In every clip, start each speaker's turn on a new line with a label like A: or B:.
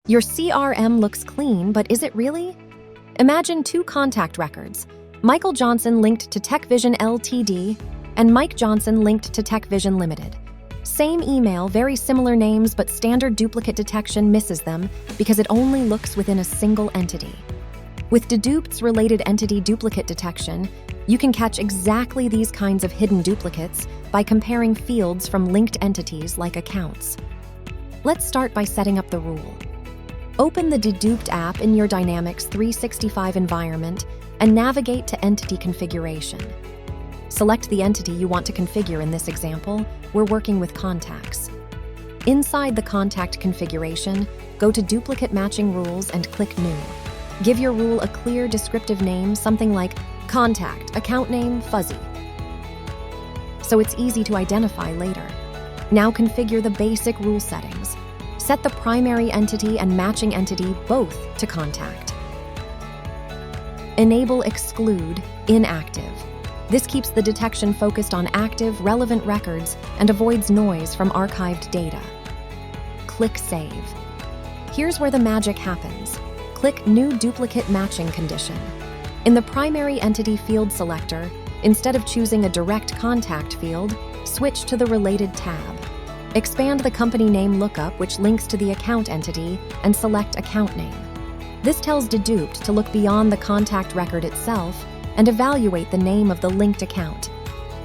A: Your CRM looks clean, but is it really? Imagine two contact records, Michael Johnson linked to Pvt Ltd. And Mike Johnson linked to Pvt Ltd. Same email, very similar names, but standard duplicate detection misses them because it only looks within a single entity. With DeDupeD's related entity duplicate detection, you can catch exactly these kinds of hidden duplicates by comparing fields from linked entities like accounts. Let's start by setting up the rule. Open the DeDupeD app in your Dynamics 365 environment and navigate to Entity Configuration. Select the entity you want to configure. In this example, we're working with contacts. Inside the contact configuration, go to Duplicate Matching Rules and click New. Give your rule a clear descriptive name, something like Contact, Account Name, Fuzzy, so it's easy to identify later. Now configure the basic rule settings. Set the primary entity and matching entity both to Contact. Enable Exclude Inactive. This keeps the detection focused on active, relevant records and avoids noise from archived data. Click Save. Here's where the magic happens. Click New Duplicate Matching Condition. In the Primary Entity Field Selector, instead of choosing a direct contact field, switch to the Related tab. Expand the company name lookup, which links to the account entity, and select Account Name. This tells DeDupeD to look beyond the contact record itself and evaluate the name of the linked account.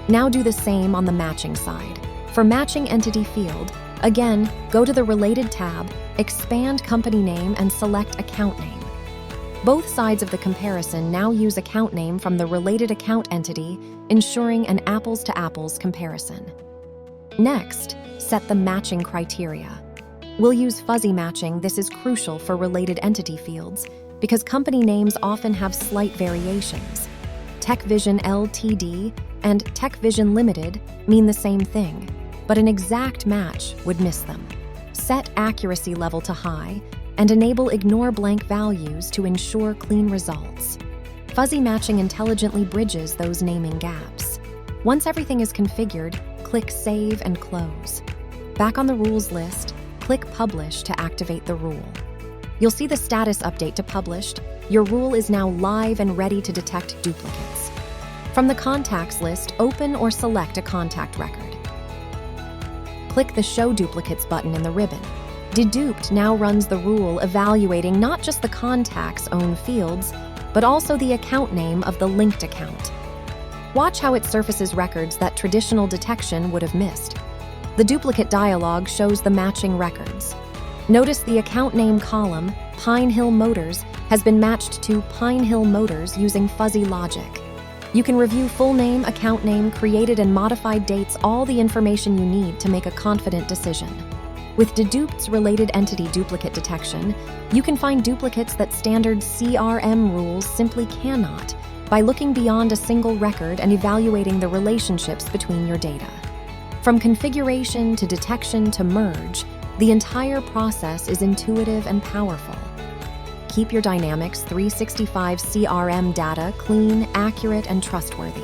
A: Now do the same on the matching side. For Matching Entity Field, again, go to the Related tab, expand company name, and select Account Name. Both sides of the comparison now use account name from the related account entity, ensuring an apples-to-apples comparison. Next, set the matching criteria. We'll use fuzzy matching. This is crucial for related entity fields because company names often have slight variations. Pvt Ltd. and Pvt Ltd. mean the same thing, but an exact match would miss them. Set accuracy level to high and enable ignore blank values to ensure clean results. Fuzzy matching intelligently bridges those naming gaps. Once everything is configured, click Save and Close. Back on the rules list, click Publish to activate the rule. You'll see the status update to Published. Your rule is now live and ready to detect duplicates. From the contacts list, open or select a contact record. Click the Show Duplicates button in the ribbon. DeDupeD now runs the rule, evaluating not just the contact's own fields, but also the account name of the linked account. Watch how it surfaces records that traditional detection would have missed. The duplicate dialog shows the matching records. Notice the account name column, Pine Hill Motors, has been matched to Pine Hill Motors using fuzzy logic. You can review full name, account name, created and modified dates, all the information you need to make a confident decision. With DeDupeD's related entity duplicate detection, you can find duplicates that standard CRM rules simply cannot by looking beyond a single record and evaluating the relationships between your data. From configuration to detection to merge, the entire process is intuitive and powerful. Keep your Dynamics 365 CRM data clean, accurate, and trustworthy.